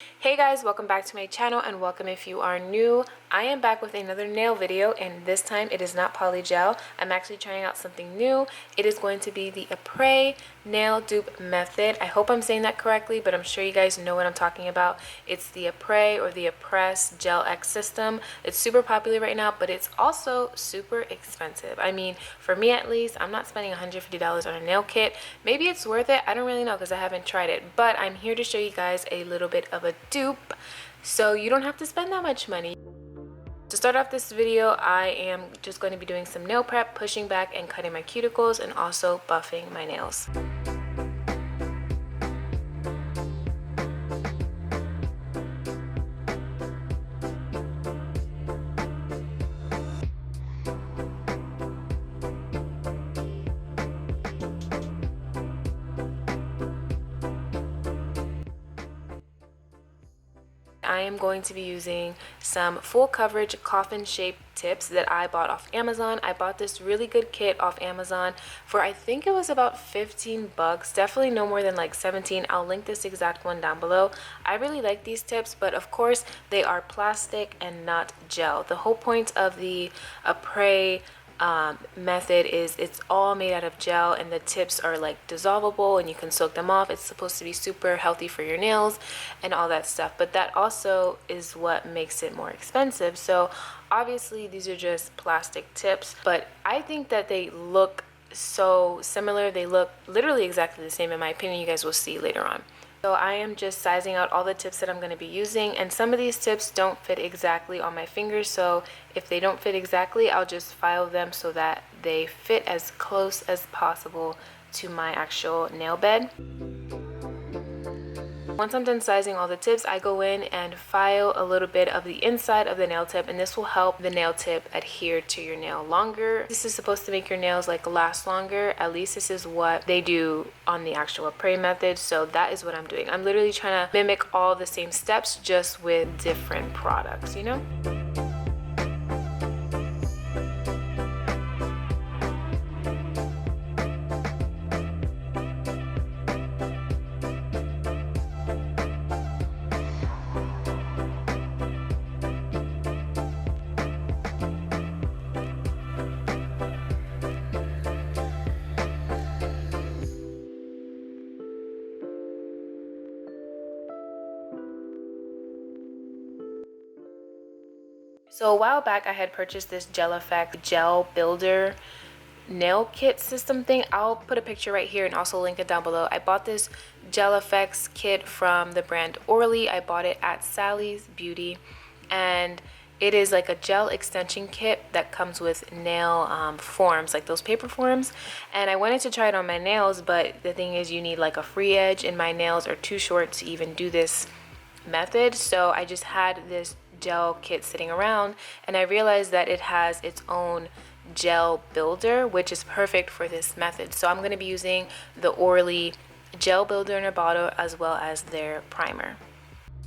Hey guys, welcome back to my channel and welcome if you are new. I am back with another nail video and this time it is not poly gel. I'm actually trying out something new. It is going to be the Apres Nail Dupe Method. I hope I'm saying that correctly, but I'm sure you guys know what I'm talking about. It's the Apres or the Apres Gel X system. It's super popular right now, but it's also super expensive. I mean, for me at least, I'm not spending $150 on a nail kit. Maybe it's worth it. I don't really know because I haven't tried it, but I'm here to show you guys a little bit of a dupe so you don't have to spend that much money. To start off this video, I am just going to be doing some nail prep, pushing back and cutting my cuticles, and also buffing my nails. I am going to be using some full coverage coffin shaped tips that I bought off Amazon. I bought this really good kit off Amazon for I think it was about 15 bucks, definitely no more than like 17. I'll link this exact one down below. I really like these tips, but of course they are plastic and not gel. The whole point of the Apres method is it's all made out of gel and the tips are like dissolvable and you can soak them off. It's supposed to be super healthy for your nails and all that stuff, but that also is what makes it more expensive. So obviously these are just plastic tips, but I think that they look so similar. They look literally exactly the same in my opinion. You guys will see later on. So I am just sizing out all the tips that I'm going to be using, and some of these tips don't fit exactly on my fingers, so if they don't fit exactly, I'll just file them so that they fit as close as possible to my actual nail bed. Once I'm done sizing all the tips, I go in and file a little bit of the inside of the nail tip, and this will help the nail tip adhere to your nail longer. This is supposed to make your nails like last longer. At least this is what they do on the actual Apres method, so that is what I'm doing. I'm literally trying to mimic all the same steps just with different products, you know? So a while back I had purchased this Gel Effect Gel Builder nail kit system thing. I'll put a picture right here and also link it down below. I bought this Gel Effects kit from the brand Orly. I bought it at Sally's Beauty, and it is like a gel extension kit that comes with nail forms, like those paper forms, and I wanted to try it on my nails, but the thing is you need like a free edge and my nails are too short to even do this method. So I just had this gel kit sitting around and I realized that it has its own gel builder, which is perfect for this method. So I'm going to be using the Orly gel builder in a bottle as well as their primer.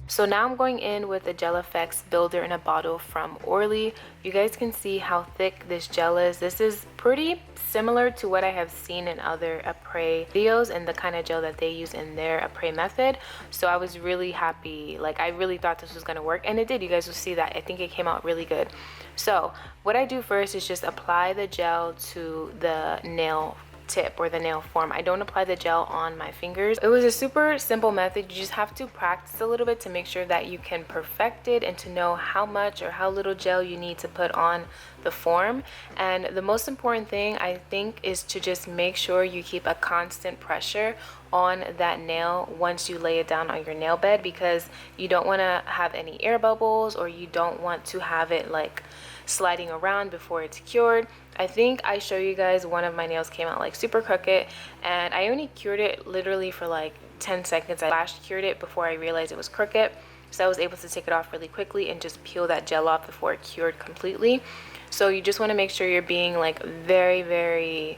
So now I'm going in with the Gel Effects Builder in a bottle from Orly. You guys can see how thick this gel is. This is pretty similar to what I have seen in other Apres videos and the kind of gel that they use in their Apres method. So I was really happy. Like, I really thought this was going to work, and it did. You guys will see that. I think it came out really good. So what I do first is just apply the gel to the nail tip or the nail form. I don't apply the gel on my fingers. It was a super simple method. You just have to practice a little bit to make sure that you can perfect it and to know how much or how little gel you need to put on the form. And the most important thing I think is to just make sure you keep a constant pressure on that nail once you lay it down on your nail bed, because you don't want to have any air bubbles or you don't want to have it like sliding around before it's cured. I think I show you guys one of my nails came out like super crooked and I only cured it literally for like 10 seconds. I flash cured it before I realized it was crooked, so I was able to take it off really quickly and just peel that gel off before it cured completely. So you just want to make sure you're being like very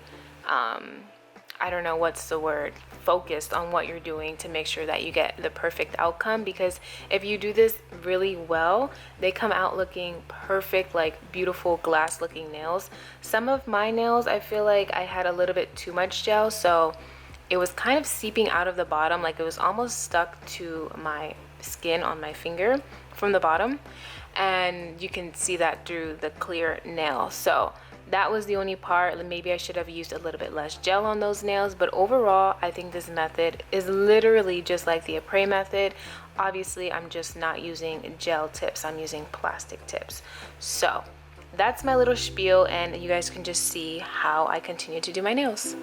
I don't know what's the word, focused on what you're doing to make sure that you get the perfect outcome, because if you do this really well, they come out looking perfect, like beautiful glass looking nails. Some of my nails, I feel like I had a little bit too much gel, so it was kind of seeping out of the bottom, like it was almost stuck to my skin on my finger from the bottom, and you can see that through the clear nail. So that was the only part. Maybe I should have used a little bit less gel on those nails, but overall I think this method is literally just like the Apres method. Obviously I'm just not using gel tips, I'm using plastic tips. So that's my little spiel, and you guys can just see how I continue to do my nails.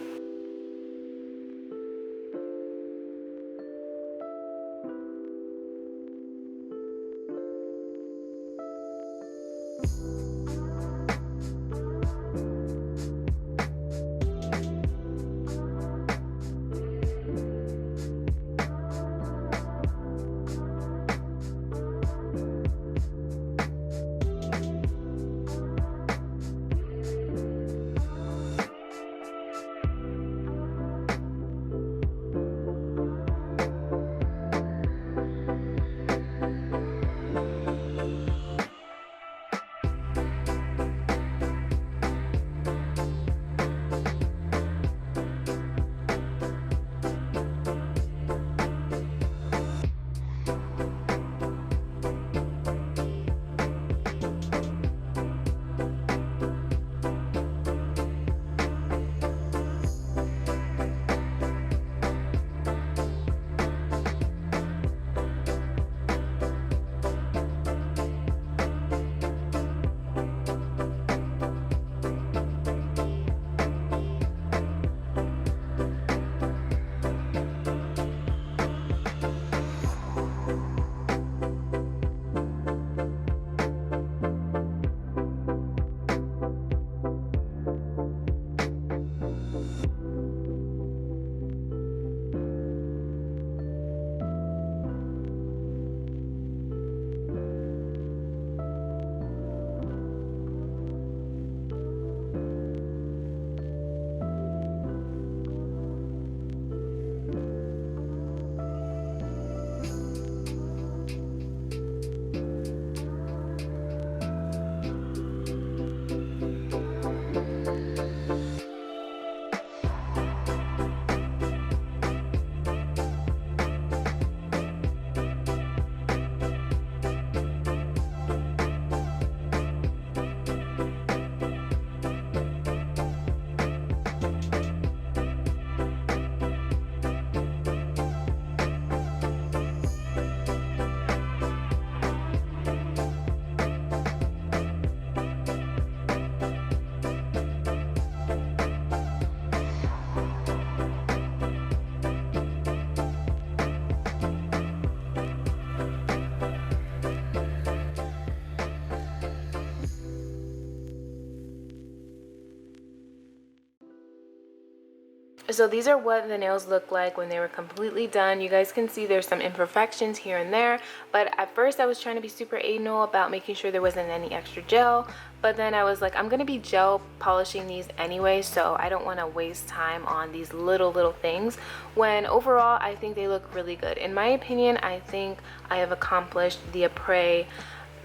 So these are what the nails look like when they were completely done. You guys can see there's some imperfections here and there, but at first I was trying to be super anal about making sure there wasn't any extra gel, but then I was like, I'm gonna be gel polishing these anyway, so I don't want to waste time on these little things, when overall I think they look really good. In my opinion, I think I have accomplished the Apres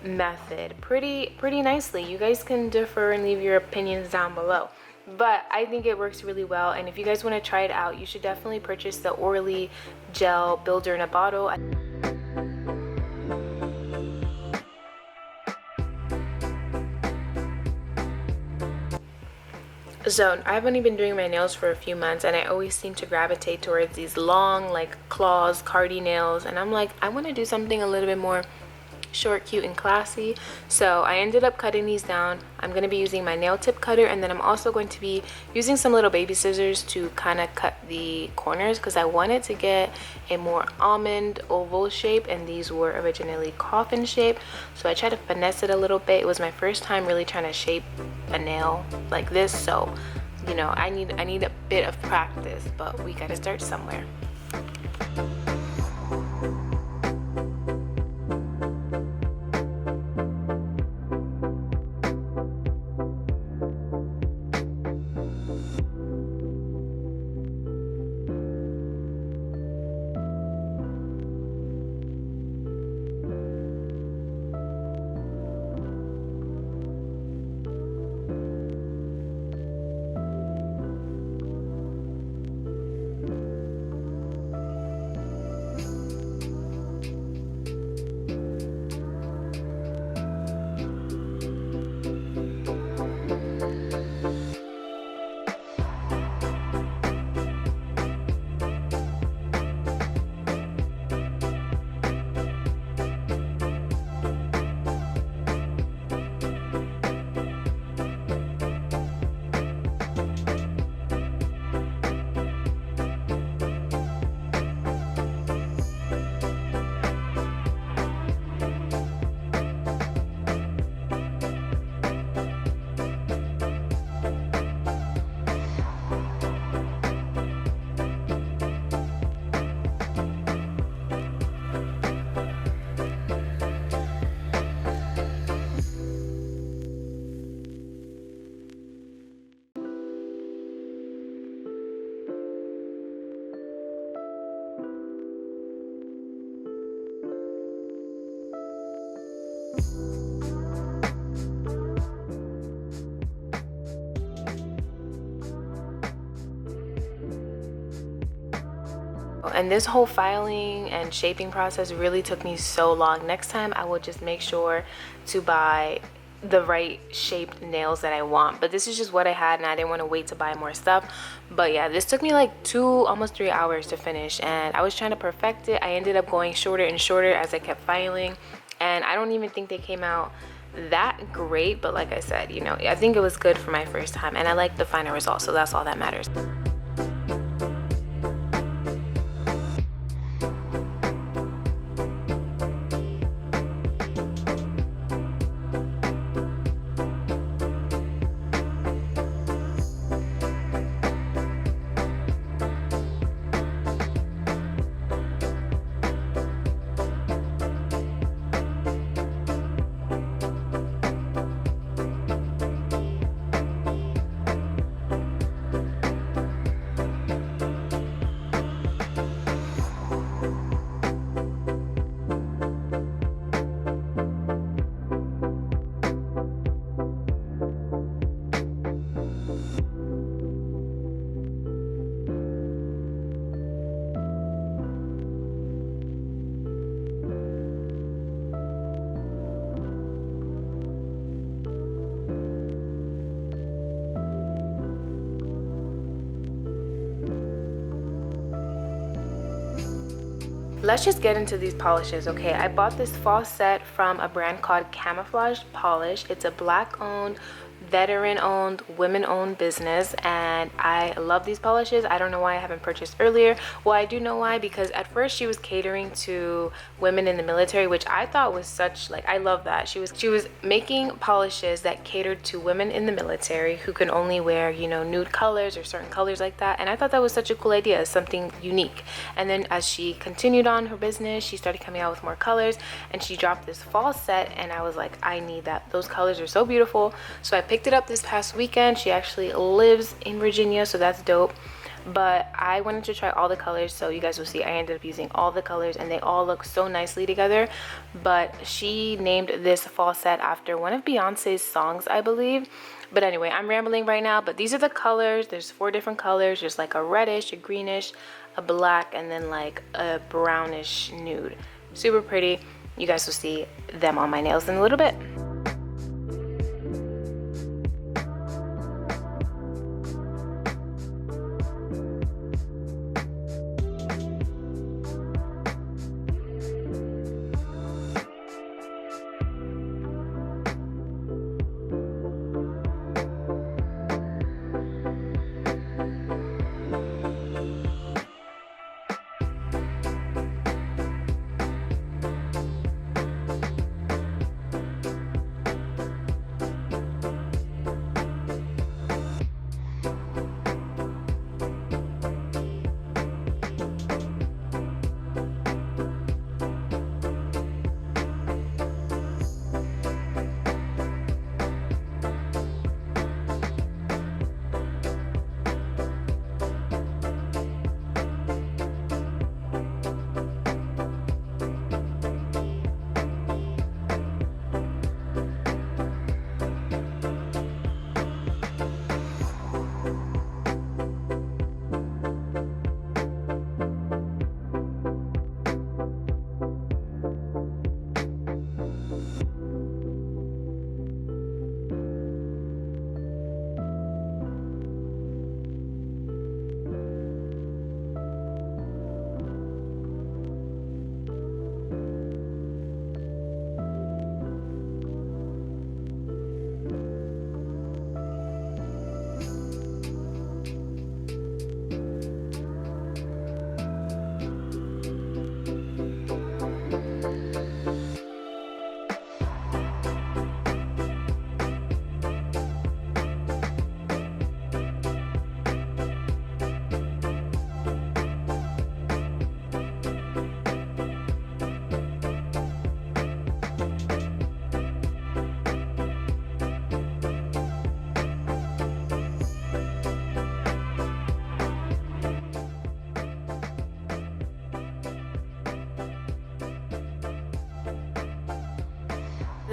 method pretty nicely. You guys can differ and leave your opinions down below, but I think it works really well. And if you guys want to try it out, you should definitely purchase the Orly gel builder in a bottle. So I've only been doing my nails for a few months, and I always seem to gravitate towards these long like claws, cardi nails, and I'm like, I want to do something a little bit more short, cute, and classy. So I ended up cutting these down. I'm going to be using my nail tip cutter, and then I'm also going to be using some little baby scissors to kind of cut the corners, because I wanted to get a more almond oval shape, and these were originally coffin shape. So I tried to finesse it a little bit. It was my first time really trying to shape a nail like this, so you know, I need a bit of practice, but we got to start somewhere. And this whole filing and shaping process really took me so long. Next time I will just make sure to buy the right shaped nails that I want, but this is just what I had and I didn't want to wait to buy more stuff. But yeah, this took me like 2 almost 3 hours to finish, and I was trying to perfect it. I ended up going shorter and shorter as I kept filing, and I don't even think they came out that great, but like I said, you know, I think it was good for my first time and I like the final result, so that's all that matters. Let's just get into these polishes, okay? I bought this fall set from a brand called Camouflaged Polish. It's a black owned, veteran owned, women owned business, and I love these polishes. I don't know why I haven't purchased earlier. Well, I do know why, because at first she was catering to women in the military, which I thought was such, like, I love that. She was making polishes that catered to women in the military who can only wear, you know, nude colors or certain colors like that, and I thought that was such a cool idea, something unique. And then as she continued on her business, she started coming out with more colors, and she dropped this fall set, and I was like, I need that. Those colors are so beautiful. So I picked it up this past weekend. She actually lives in Virginia, so that's dope. But I wanted to try all the colors, so you guys will see I ended up using all the colors and they all look so nicely together. But she named this fall set after one of Beyonce's songs, I believe. But anyway, I'm rambling right now, but these are the colors. There's 4 different colors. There's like a reddish, a greenish, a black, and then like a brownish nude. Super pretty. You guys will see them on my nails in a little bit.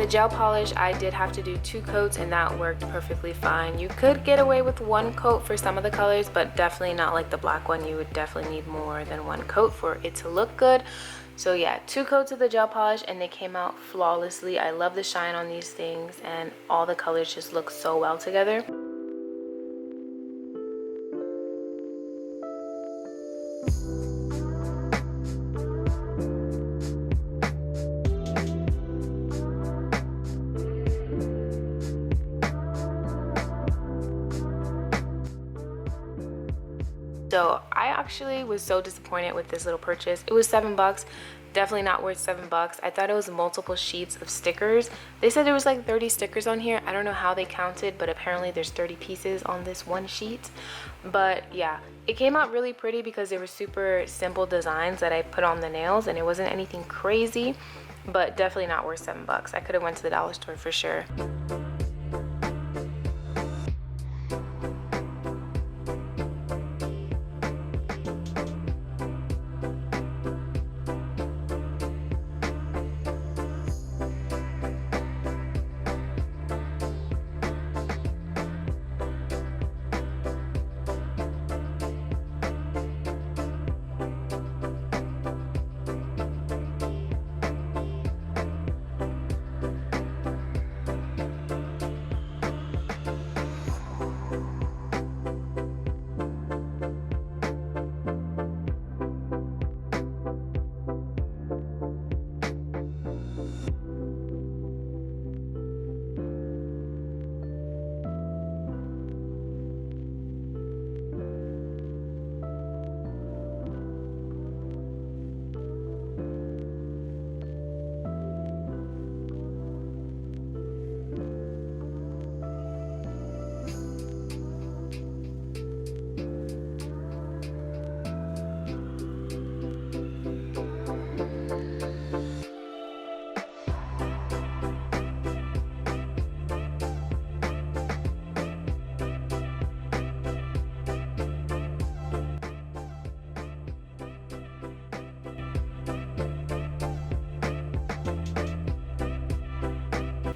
the gel polish, I did have to do 2 coats and that worked perfectly fine. You could get away with 1 coat for some of the colors, but definitely not like the black one. You would definitely need more than 1 coat for it to look good. So yeah, 2 coats of the gel polish and they came out flawlessly. I love the shine on these things and all the colors just look so well together. So I actually was so disappointed with this little purchase. It was $7, definitely not worth $7. I thought it was multiple sheets of stickers. They said there was like 30 stickers on here. I don't know how they counted, but apparently there's 30 pieces on this one sheet. But yeah, it came out really pretty because they were super simple designs that I put on the nails and it wasn't anything crazy, but definitely not worth $7. I could have went to the dollar store for sure.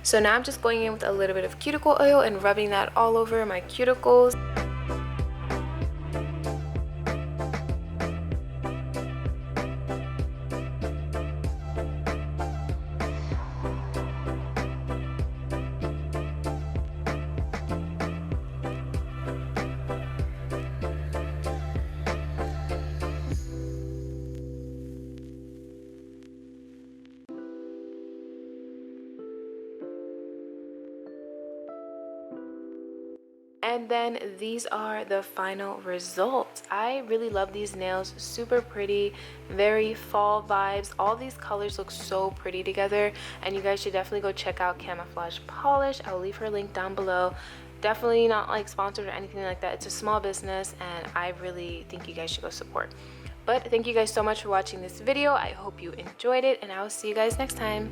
So now I'm just going in with a little bit of cuticle oil and rubbing that all over my cuticles. And then these are the final results. I really love these nails, super pretty, very fall vibes. All these colors look so pretty together, and you guys should definitely go check out Camouflaged Polish. I'll leave her link down below. Definitely not like sponsored or anything like that. It's a small business and I really think you guys should go support. But thank you guys so much for watching this video. I hope you enjoyed it and I will see you guys next time.